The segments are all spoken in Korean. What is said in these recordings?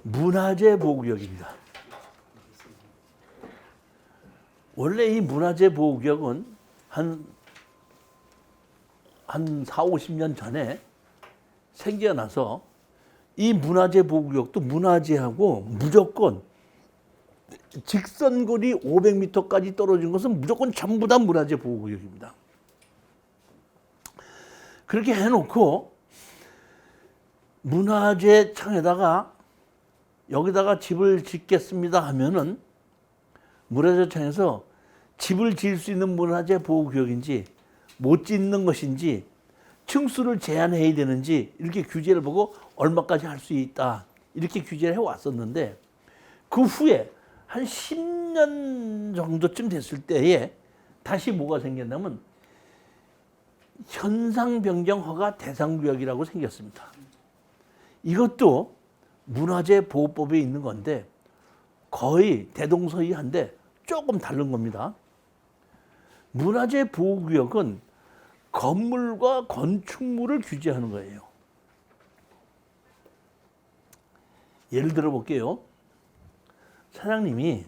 문화재 보호구역입니다. 원래 이 문화재 보호구역은 한 4, 50년 전에 생겨나서 이 문화재 보호구역도 문화재하고 무조건 직선거리 500m까지 떨어진 것은 무조건 전부 다 문화재 보호구역입니다. 그렇게 해놓고 문화재 청에다가 여기다가 집을 짓겠습니다 하면은 문화재청에서 집을 지을 수 있는 문화재 보호구역인지 못 짓는 것인지 층수를 제한해야 되는지 이렇게 규제를 보고 얼마까지 할 수 있다 이렇게 규제를 해왔었는데 그 후에 한 10년 정도쯤 됐을 때에 다시 뭐가 생겼냐면 현상변경허가 대상구역이라고 생겼습니다. 이것도 문화재 보호법에 있는 건데 거의 대동소이한데 조금 다른 겁니다. 문화재 보호구역은 건물과 건축물을 규제하는 거예요. 예를 들어 볼게요. 사장님이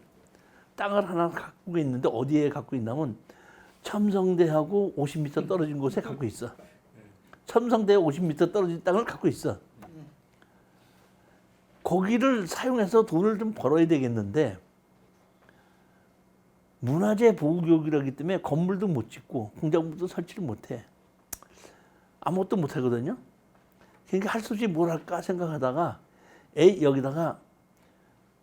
땅을 하나 갖고 있는데 어디에 갖고 있냐면 첨성대하고 50m 떨어진 곳에 갖고 있어. 첨성대 50m 떨어진 땅을 갖고 있어. 거기를 사용해서 돈을 좀 벌어야 되겠는데 문화재 보호구역이라기 때문에 건물도 못 짓고 공작물도 설치를 못해. 아무것도 못 하거든요. 그러니까 할 수 없이 뭘 할까 생각하다가 에이 여기다가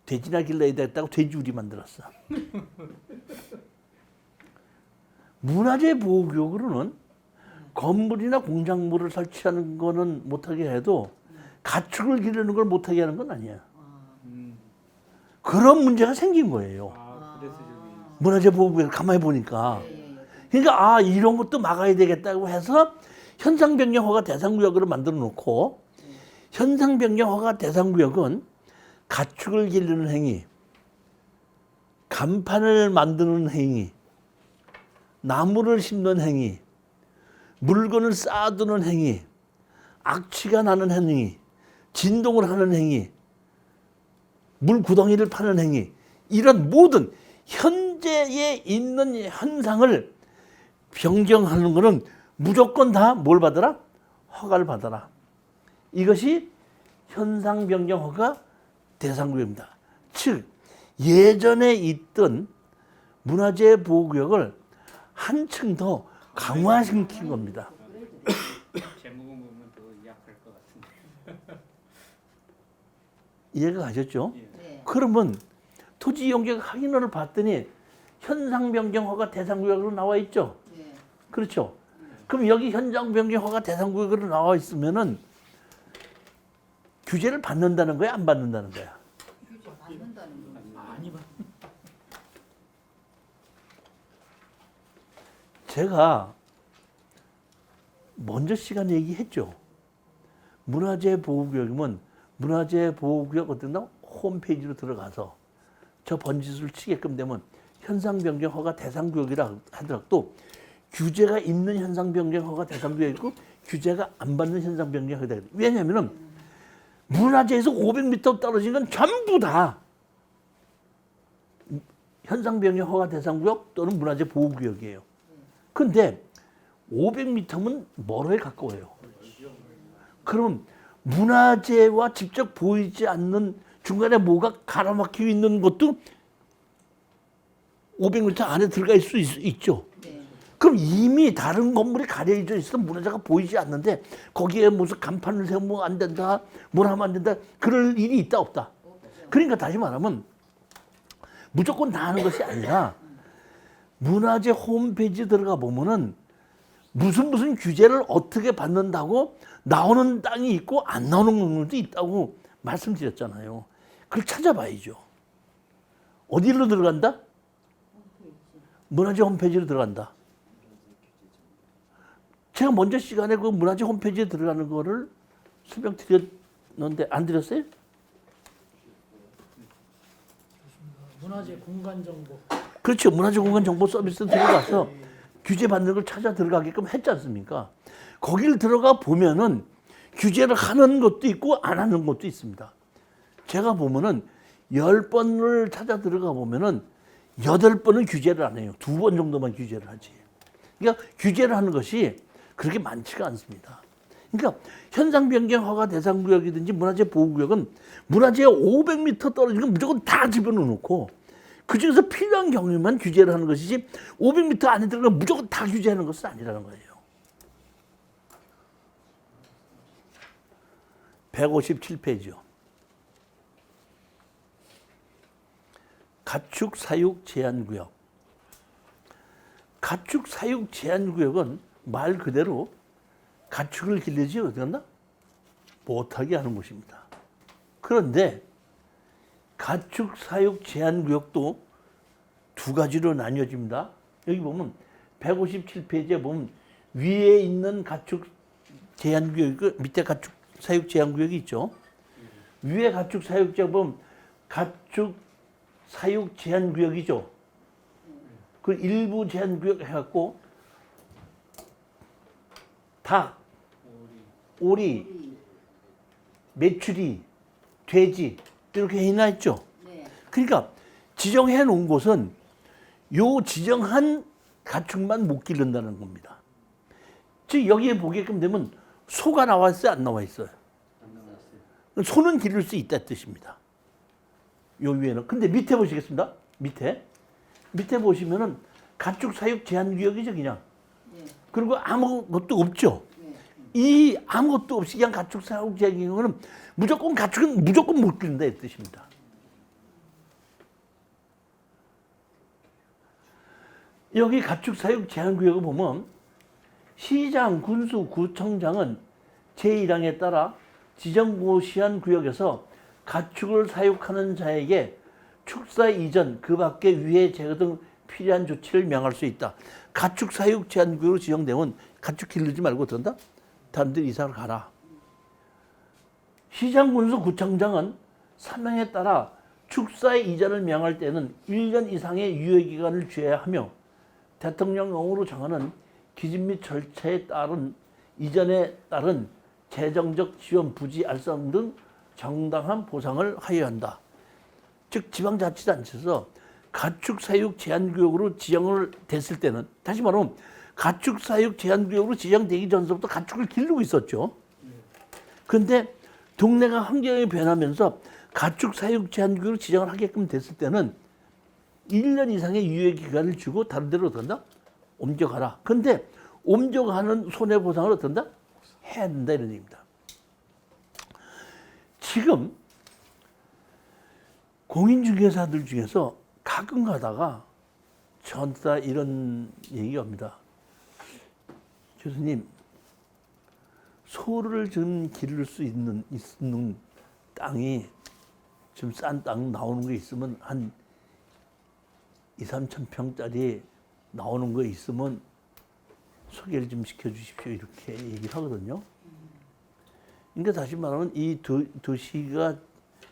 돼지나 길러야 되겠다고 돼지우리 만들었어. 문화재 보호구역으로는 건물이나 공작물을 설치하는 거는 못하게 해도 가축을 기르는 걸 못하게 하는 건 아니야. 그런 문제가 생긴 거예요. 문화재 보호구역 가만히 보니까. 그러니까 이런 것도 막아야 되겠다고 해서 현상변경허가 대상구역으로 만들어 놓고 현상변경허가 대상구역은 가축을 기르는 행위, 간판을 만드는 행위, 나무를 심는 행위, 물건을 쌓아두는 행위, 악취가 나는 행위, 진동을 하는 행위, 물구덩이를 파는 행위 이런 모든 현재에 있는 현상을 변경하는 것은 무조건 다 뭘 받아라? 허가를 받아라. 이것이 현상변경허가 대상구역입니다. 즉 예전에 있던 문화재 보호구역을 한층 더 강화시킨 겁니다. 제목은 보면 더 약할 것 같은데. 이해가 가셨죠? 네. 그러면 토지용적 확인을 봤더니 현상변경허가 대상구역으로 나와 있죠? 네. 그렇죠? 그럼 여기 현상변경허가 대상구역으로 나와 있으면은 규제를 받는다는 거야, 안 받는다는 거야? 규제 받는다는 거. 많이 봐. 제가 먼저 시간에 얘기했죠. 문화재 보호구역이면 문화재 보호구역 어떤 홈페이지로 들어가서 저 번지수를 치게끔 되면 현상변경허가 대상구역이라 하더라도 규제가 있는 현상변경허가 대상구역이 있고 규제가 안 받는 현상변경허가 되거든요. 왜냐하면 문화재에서 500m 떨어진 건 전부 다 현상변경허가 대상구역 또는 문화재 보호구역이에요. 근데 500m면 멀어에 가까워요. 그럼 문화재와 직접 보이지 않는 중간에 뭐가 가로막히고 있는 것도 500m 안에 들어갈 수 있죠. 네. 그럼 이미 다른 건물이 가려져 있어서 문화재가 보이지 않는데 거기에 무슨 간판을 세우면 안 된다, 뭘 하면 안 된다, 그럴 일이 있다 없다. 그러니까 다시 말하면 무조건 다 하는 것이 아니라 문화재 홈페이지 들어가 보면은 무슨 규제를 어떻게 받는다고 나오는 땅이 있고 안 나오는 건물도 있다고 말씀드렸잖아요. 그걸 찾아봐야죠. 어디로 들어간다? 문화재 홈페이지로 들어간다. 제가 먼저 시간에 그 문화재 홈페이지에 들어가는 거를 설명드렸는데 안 드렸어요? 문화재 공간 정보. 그렇죠. 문화재 공간 정보 서비스 들어가서 규제 받는 걸 찾아 들어가게끔 했지 않습니까? 거길 들어가 보면은 규제를 하는 것도 있고 안 하는 것도 있습니다. 제가 보면은 10번을 찾아 들어가 보면은 8번은 규제를 안 해요. 2번 정도만 규제를 하지. 그러니까 규제를 하는 것이 그렇게 많지가 않습니다. 그러니까 현상 변경 허가 대상 구역이든지 문화재 보호 구역은 문화재가 500m 떨어지면 무조건 다 집어넣어 놓고 그 중에서 필요한 경우에만 규제를 하는 것이지 500m 안에 들어가면 무조건 다 규제하는 것은 아니라는 거예요. 157페이지요. 가축 사육 제한 구역. 가축 사육 제한 구역은 말 그대로 가축을 기르지 어디 간다? 못하게 하는 곳입니다. 그런데 가축 사육 제한 구역도 두 가지로 나뉘어집니다. 여기 보면 157페이지에 보면 위에 있는 가축 제한 구역, 밑에 가축 사육 제한 구역이 있죠. 위에 가축 사육 제한 보면 가축 사육 제한 구역이죠. 그 일부 제한 구역 해갖고 닭, 오리, 메추리, 돼지 이렇게 해놔있죠. 네. 그러니까 지정해 놓은 곳은 요 지정한 가축만 못 기른다는 겁니다. 즉 여기에 보게끔 되면 소가 나와 있어요, 안 나와 있어요? 소는 기를 수 있다는 뜻입니다. 요 위에는. 근데 밑에 보시겠습니다. 밑에 보시면은 가축 사육 제한 구역이죠, 그냥. 네. 그리고 아무것도 없죠. 네. 이 아무것도 없이 그냥 가축 사육 제한 구역은 무조건 가축은 무조건 못 기른다 이 뜻입니다. 여기 가축 사육 제한 구역을 보면 시장, 군수, 구청장은 제1항에 따라 지정고시한 구역에서 가축을 사육하는 자에게 축사 이전, 그 밖에 위해 제거 등 필요한 조치를 명할 수 있다. 가축 사육 제한 구역으로 지정되면 가축 기르지 말고 어떤다? 다른 데 이사를 가라. 시장, 군수, 구청장은 사명에 따라 축사 이전을 명할 때는 1년 이상의 유예기간을 주어야 하며 대통령령으로 정하는 기준 및 절차에 따른 이전에 따른 재정적 지원, 부지 알선 등 정당한 보상을 하여야 한다. 즉 지방자치단체에서 가축 사육 제한구역으로 지정을 됐을 때는 다시 말하면 가축 사육 제한구역으로 지정되기 전서부터 가축을 기르고 있었죠. 그런데 동네가 환경이 변하면서 가축 사육 제한구역으로 지정을 하게끔 됐을 때는 1년 이상의 유예기간을 주고 다른 데로 어떤다? 옮겨가라. 근데 옮겨가는 손해보상을 어떤다? 해야 된다 이런 얘기입니다. 지금 공인중개사들 중에서 가끔 가다가 저한테 이런 얘기가 옵니다. 교수님, 소를 좀 기를 수 있는 땅이 좀 싼 땅 나오는 게 있으면 한 2, 3천 평짜리 나오는 거 있으면 소개를 좀 시켜주십시오. 이렇게 얘기를 하거든요. 그러니까 다시 말하면 이 도시가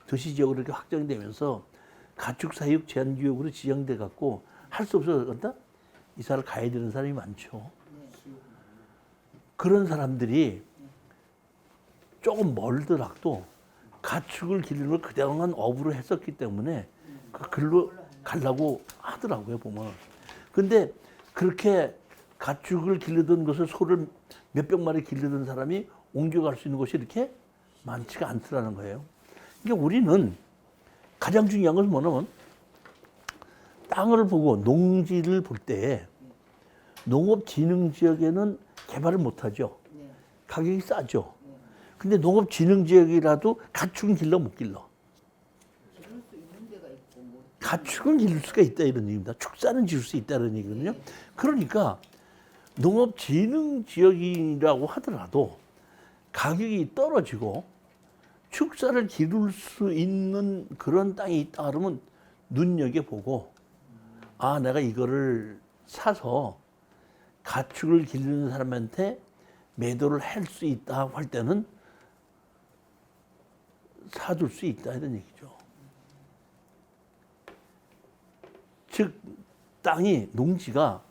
도시 지역으로 이렇게 확정되면서 가축 사육 제한 구역으로 지정돼 갖고 할 수 없어서 그런다? 이사를 가야 되는 사람이 많죠. 그런 사람들이 조금 멀더라도 가축을 기르는 걸 그동안 업으로 했었기 때문에 그 글로 가려고 하더라고요, 보면. 근데 그렇게 가축을 기르던 것을 소를 몇백 마리 기르던 사람이 옮겨갈 수 있는 곳이 이렇게 많지가 않더라는 거예요. 그러니까 우리는 가장 중요한 것은 뭐냐면 땅을 보고 농지를 볼 때 농업진흥지역에는 개발을 못하죠. 네. 가격이 싸죠. 근데 농업진흥지역이라도 가축은 길러 못 길러. 기를 수 있는 데가 있고 뭐. 가축은 기를 수가 있다 이런 얘기입니다. 축사는 지을 수 있다는 얘기거든요. 그러니까 농업진흥지역이라고 하더라도 가격이 떨어지고 축사를 기를 수 있는 그런 땅이 있다 그러면 눈여겨보고 아 내가 이거를 사서 가축을 기르는 사람한테 매도를 할 수 있다 할 때는 사둘 수 있다 이런 얘기죠. 즉 땅이 농지가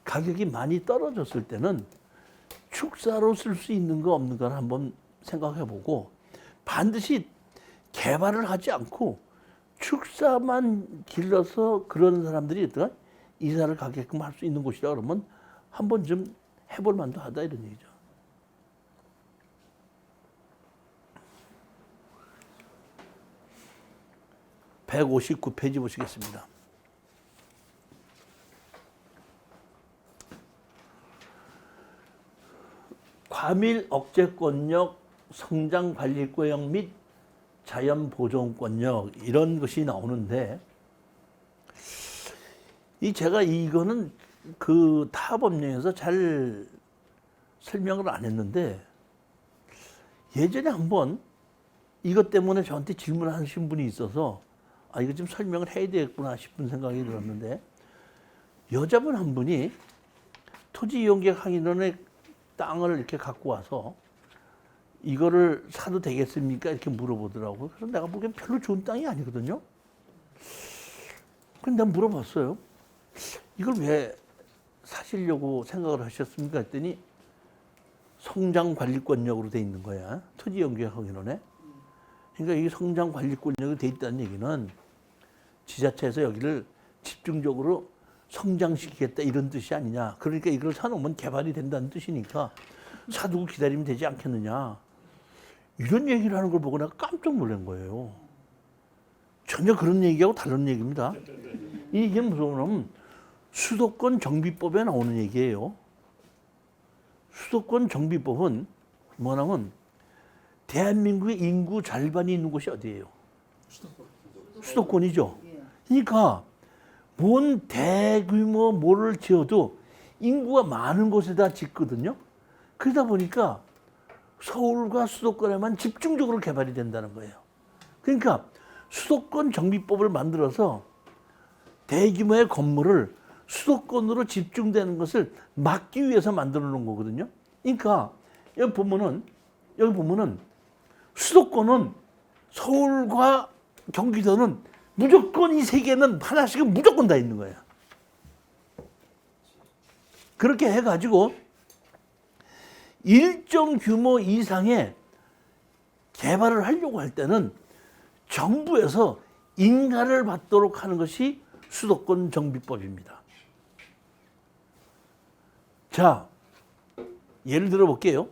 가격이 많이 떨어졌을 때는 축사로 쓸 수 있는 거 없는 걸 한번 생각해 보고 반드시 개발을 하지 않고 축사만 길러서 그런 사람들이 있다가 이사를 가게끔 할 수 있는 곳이라 그러면 한번 좀 해볼 만도 하다 이런 얘기죠. (159페이지) 보시겠습니다. 과밀 억제권력, 성장관리권력 및 자연보존권력 이런 것이 나오는데 제가 이거는 그 타법령에서 잘 설명을 안 했는데 예전에 한번 이것 때문에 저한테 질문하신 분이 있어서 이거 좀 설명을 해야 되겠구나 싶은 생각이 들었는데 여자분 한 분이 토지이용계획 항의론에 땅을 이렇게 갖고 와서 이거를 사도 되겠습니까? 이렇게 물어보더라고요. 그래서 내가 보기엔 별로 좋은 땅이 아니거든요. 근데 내가 물어봤어요. 이걸 왜 사시려고 생각을 하셨습니까? 했더니 성장관리권력으로 돼 있는 거야. 토지이용계획 항의론에. 그러니까 이 성장관리권력이 돼 있다는 얘기는 지자체에서 여기를 집중적으로 성장시키겠다 이런 뜻이 아니냐. 그러니까 이걸 사놓으면 개발이 된다는 뜻이니까 사두고 기다리면 되지 않겠느냐. 이런 얘기를 하는 걸 보고 내가 깜짝 놀란 거예요. 전혀 그런 얘기하고 다른 얘기입니다. 이게 무슨 말이냐면 수도권 정비법에 나오는 얘기예요. 수도권 정비법은 뭐냐면 대한민국의 인구 절반이 있는 곳이 어디예요? 수도권이죠. 그러니까 뭔 대규모 뭐를 지어도 인구가 많은 곳에다 짓거든요. 그러다 보니까 서울과 수도권에만 집중적으로 개발이 된다는 거예요. 그러니까 수도권 정비법을 만들어서 대규모의 건물을 수도권으로 집중되는 것을 막기 위해서 만들어 놓은 거거든요. 그러니까 여기 보면은 수도권은 서울과 경기도는 무조건 이 세 개는 하나씩은 무조건 다 있는 거예요. 그렇게 해가지고 일정 규모 이상의 개발을 하려고 할 때는 정부에서 인가를 받도록 하는 것이 수도권 정비법입니다. 자, 예를 들어 볼게요.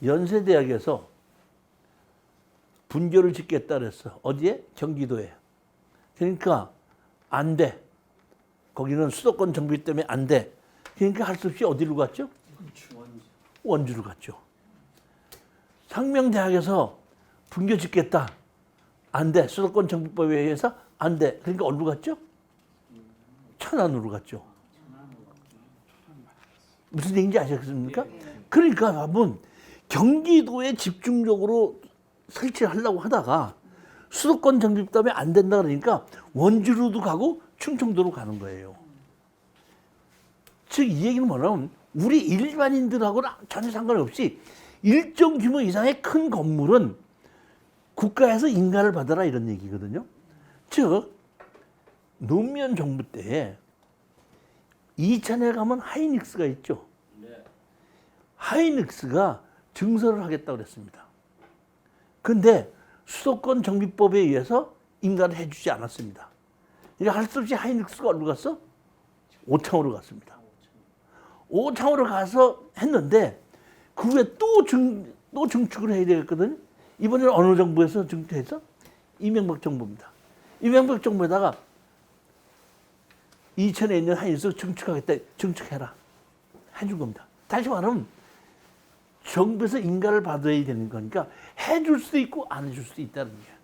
연세대학에서 분교를 짓겠다 그랬어. 어디에? 경기도에. 그러니까 안 돼. 거기는 수도권 정비 때문에 안 돼. 그러니까 할 수 없이 어디로 갔죠? 원주로 갔죠. 상명대학에서 분교 짓겠다. 안 돼. 수도권 정비법에 의해서 안 돼. 그러니까 어디로 갔죠? 천안으로 갔죠. 무슨 얘기인지 아시겠습니까? 그러니까 한번 경기도에 집중적으로 설치하려고 하다가 수도권 정비 때문에 안 된다 그러니까 원주로도 가고 충청도로 가는 거예요. 즉 이 얘기는 뭐냐면 우리 일반인들하고는 전혀 상관없이 일정 규모 이상의 큰 건물은 국가에서 인가를 받아라 이런 얘기거든요. 즉 노무현 정부 때에 이천에 가면 하이닉스가 있죠. 하이닉스가 증설을 하겠다고 그랬습니다. 그런데 수도권 정비법에 의해서 인가를 해주지 않았습니다. 그러니까 할 수 없이 하이닉스가 어디로 갔어? 오창으로 갔습니다. 오창으로 가서 했는데 그 후에 또 증축을 해야 되겠거든요. 이번에는 어느 정부에서 증축했어? 이명박 정부입니다. 이명박 정부에다가 2000에 있는 하이닉스 증축하겠다. 증축해라. 해준 겁니다. 다시 말하면 정부에서 인가를 받아야 되는 거니까 해줄 수도 있고 안 해줄 수도 있다는 거예요.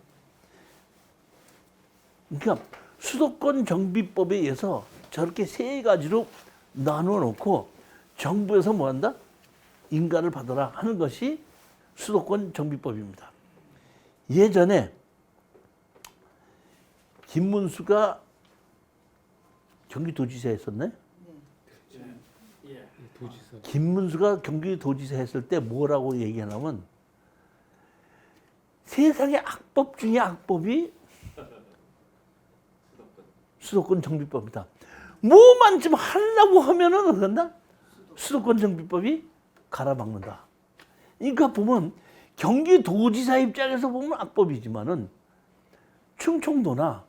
그러니까 수도권 정비법에 의해서 저렇게 세 가지로 나누어 놓고 정부에서 뭐 한다? 인가를 받아라 하는 것이 수도권 정비법입니다. 예전에 김문수가 경기도지사 했었네? 김문수가 경기도지사 했을 때 뭐라고 얘기하냐면 세상의 악법 중에 악법이 수도권 정비법이다. 뭐만 좀 하려고 하면은 어떤다? 수도권 정비법이 갈아막는다. 그러니까 보면 경기도지사 입장에서 보면 악법이지만은 충청도나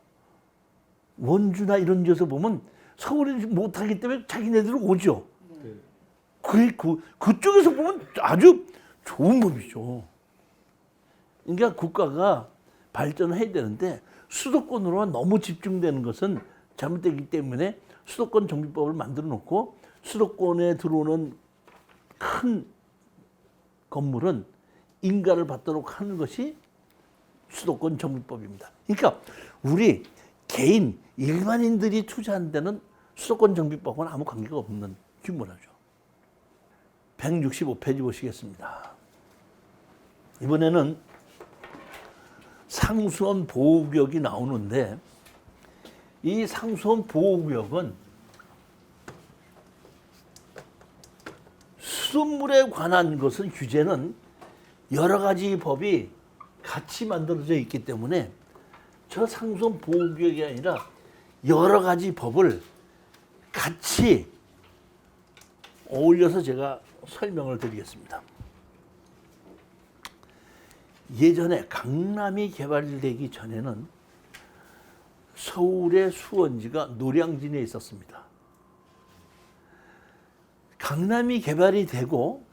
원주나 이런 데서 보면 서울이 못하기 때문에 자기네들은 오죠. 그쪽에서 보면 아주 좋은 법이죠. 그러니까 국가가 발전해야 되는데 수도권으로만 너무 집중되는 것은 잘못되기 때문에 수도권 정비법을 만들어 놓고 수도권에 들어오는 큰 건물은 인가를 받도록 하는 것이 수도권 정비법입니다. 그러니까 우리 개인 일반인들이 투자하는 데는 수도권 정비법은 아무 관계가 없는 규모라죠. 165페이지 보시겠습니다. 이번에는 상수원 보호구역이 나오는데 이 상수원 보호구역은 수돗물에 관한 것은 규제는 여러 가지 법이 같이 만들어져 있기 때문에 저 상수원 보호구역이 아니라 여러 가지 법을 같이 어울려서 제가 설명을 드리겠습니다. 예전에 강남이 개발되기 전에는 서울의 수원지가 노량진에 있었습니다. 강남이 개발이 되고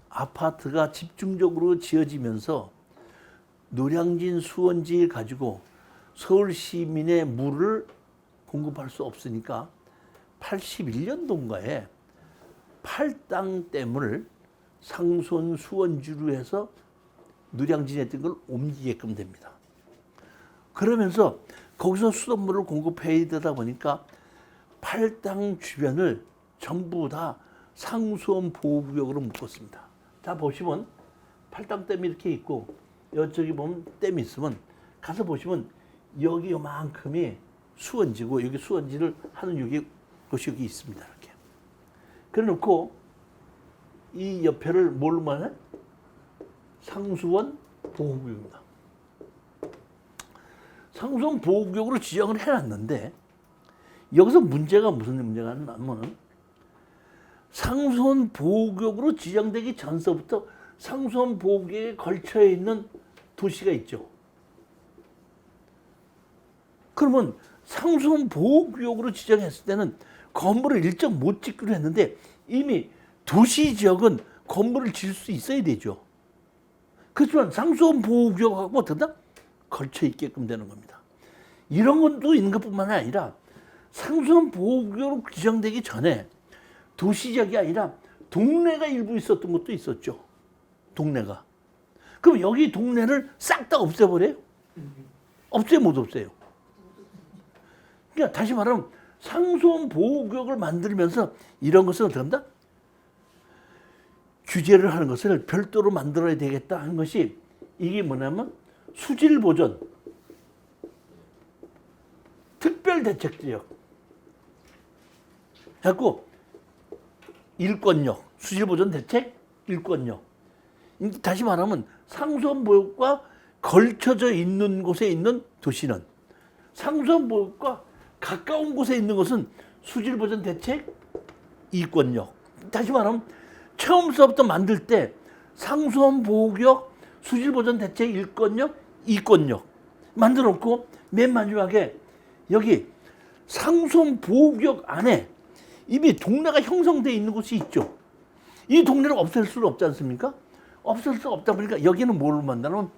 아파트가 집중적으로 지어지면서 노량진 수원지를 가지고 서울 시민의 물을 공급할 수 없으니까 81년도인가에 팔당댐을 상수원 수원지로 해서 노량진에 있던 걸 옮기게끔 됩니다. 그러면서 거기서 수돗물을 공급해야 되다 보니까 팔당 주변을 전부 다 상수원 보호구역으로 묶었습니다. 자 보시면 팔당댐이 이렇게 있고 이쪽에 보면 댐이 있으면 가서 보시면 여기 요만큼이 수원지고 여기 수원지를 하는 여기 곳이 여기 있습니다. 이렇게. 그래 놓고 이 옆에를 뭘로 말해? 상수원 보호구역입니다. 상수원 보호구역으로 지정을 해놨는데 여기서 문제가 무슨 문제가 나면 상수원 보호구역으로 지정되기 전서부터 상수원 보호구역에 걸쳐 있는 도시가 있죠. 그러면 상수원 보호구역으로 지정했을 때는 건물을 일정 못 짓기로 했는데 이미 도시 지역은 건물을 지을 수 있어야 되죠. 그렇지만 상수원 보호구역하고 어떻게 걸쳐 있게끔 되는 겁니다. 이런 것도 있는 것뿐만 아니라 상수원 보호구역으로 지정되기 전에 도시 지역이 아니라 동네가 일부 있었던 것도 있었죠. 동네가. 그럼 여기 동네를 싹 다 없애버려요? 없애요, 못 없애요? 그러니까 다시 말하면 상수원 보호구역을 만들면서 이런 것을 어떻게 한다? 규제를 하는 것을 별도로 만들어야 되겠다 하는 것이 이게 뭐냐면 수질보전 특별대책지역 해갖고 일권역, 수질보전 대책 일권역. 다시 말하면 상수원 보호구역과 걸쳐져 있는 곳에 있는 도시는 상수원 보호구역과 가까운 곳에 있는 것은 수질보전 대책 이권역. 다시 말하면 처음서부터 만들 때 상수원 보호구역, 수질보전 대책 1권역, 2권역 만들어 놓고 맨 마지막에 여기 상수원 보호구역 안에 이미 동네가 형성되어 있는 곳이 있죠. 이 동네를 없앨 수는 없지 않습니까? 없앨 수 없다 보니까 여기는 뭘 만드냐면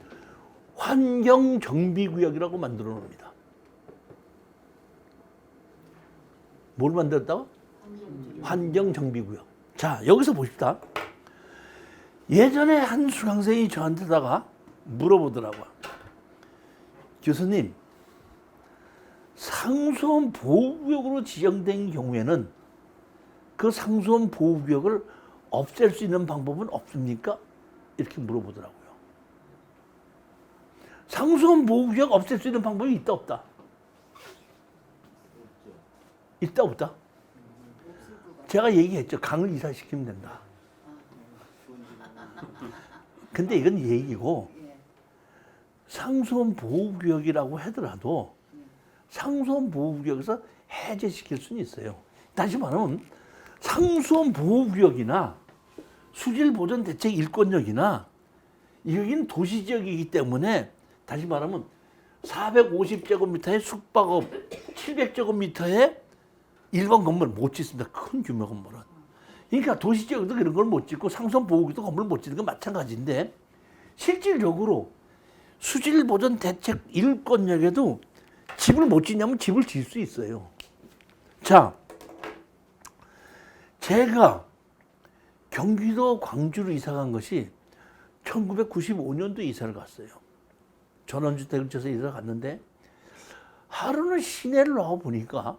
환경정비구역이라고 만들어 놉니다. 뭘 만들었다고? 환경정비구역. 자, 여기서 보십시다. 예전에 한 수강생이 저한테다가 물어보더라고요. 교수님, 상수원 보호구역으로 지정된 경우에는 그 상수원 보호구역을 없앨 수 있는 방법은 없습니까? 이렇게 물어보더라고요. 상수원 보호구역 없앨 수 있는 방법이 있다 없다? 있다 없다? 제가 얘기했죠. 강을 이사시키면 된다. 근데 이건 얘기고 상수원 보호구역이라고 하더라도 상수원 보호구역에서 해제시킬 수는 있어요. 다시 말하면 상수원 보호구역이나 수질보전 대책 일권역이나 여기는 도시 지역이기 때문에 다시 말하면 450제곱미터의 숙박업, 700제곱미터의 일반 건물 못 짓습니다. 큰 규모 건물은. 그러니까 도시 지역도 그런 걸 못 짓고 상선 보호구도 건물 못 짓는 건 마찬가지인데 실질적으로 수질 보전 대책 일권역에도 집을 못 짓냐면 집을 지을 수 있어요. 자, 제가 경기도 광주로 이사 간 것이 1995년도 이사를 갔어요. 전원주택을 쳐서 이사 갔는데 하루는 시내를 나와 보니까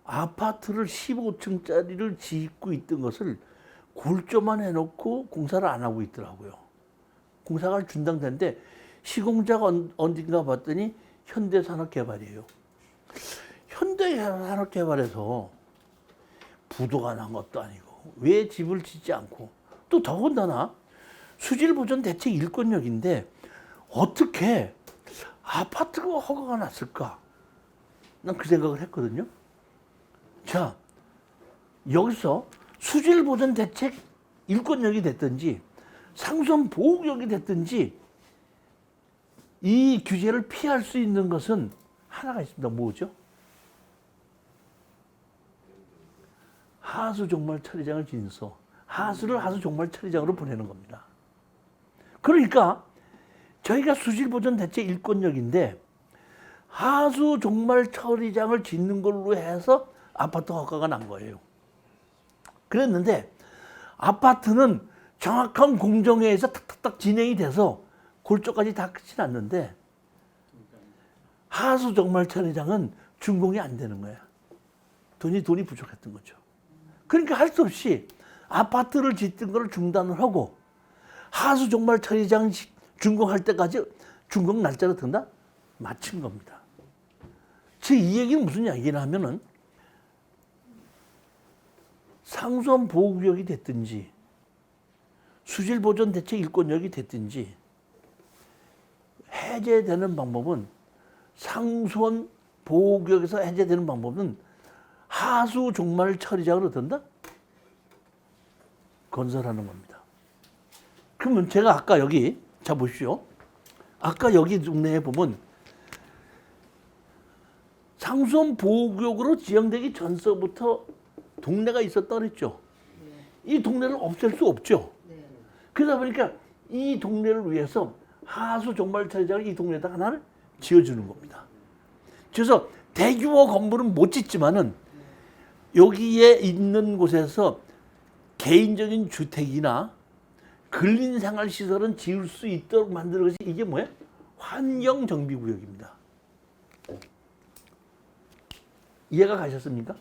아파트를 15층짜리를 짓고 있던 것을 골조만 해놓고 공사를 안 하고 있더라고요. 공사가 중단됐는데 시공자가 어딘가 봤더니 현대산업개발이에요. 현대산업개발에서 부도가 난 것도 아니고 왜 집을 짓지 않고 또 더군다나 수질보전 대책 일권역인데 어떻게 아파트가 허가가 났을까? 난 그 생각을 했거든요. 자, 여기서 수질보전 대책 일권역이 됐든지 상선보호구역이 됐든지 이 규제를 피할 수 있는 것은 하나가 있습니다. 뭐죠? 하수종말 처리장을 짓서 하수를 하수종말 처리장으로 보내는 겁니다. 그러니까 저희가 수질보전 대책 일권역인데 하수종말 처리장을 짓는 걸로 해서 아파트 허가가 난 거예요. 그랬는데 아파트는 정확한 공정에 의해서 탁탁탁 진행이 돼서 골조까지 다 끝이 났는데 하수종말 처리장은 준공이 안 되는 거야. 돈이 부족했던 거죠. 그러니까 할 수 없이 아파트를 짓던 걸 중단을 하고 하수종말 처리장 준공할 때까지 준공 날짜를 든다? 마친 겁니다. 즉 이 얘기는 무슨 이야기냐 하면은 상수원 보호구역이 됐든지 수질보전 대책 일권역이 됐든지 해제되는 방법은 상수원 보호구역에서 해제되는 방법은 하수 종말 처리장으로 든다? 건설하는 겁니다. 그러면 제가 아까 여기 자 보십시오. 아까 여기 동네에 보면 상수원 보호구역으로 지정되기 전서부터 동네가 있었다 그랬죠. 이 동네를 없앨 수 없죠. 네. 그러다 보니까 이 동네를 위해서 하수 종말 처리장을 이 동네에다 하나를 지어주는 겁니다. 그래서 대규모 건물은 못 짓지만은 여기에 있는 곳에서 개인적인 주택이나 근린생활시설은 지을 수 있도록 만드는 것이 이게 뭐예요? 환경정비구역입니다. 이해가 가셨습니까?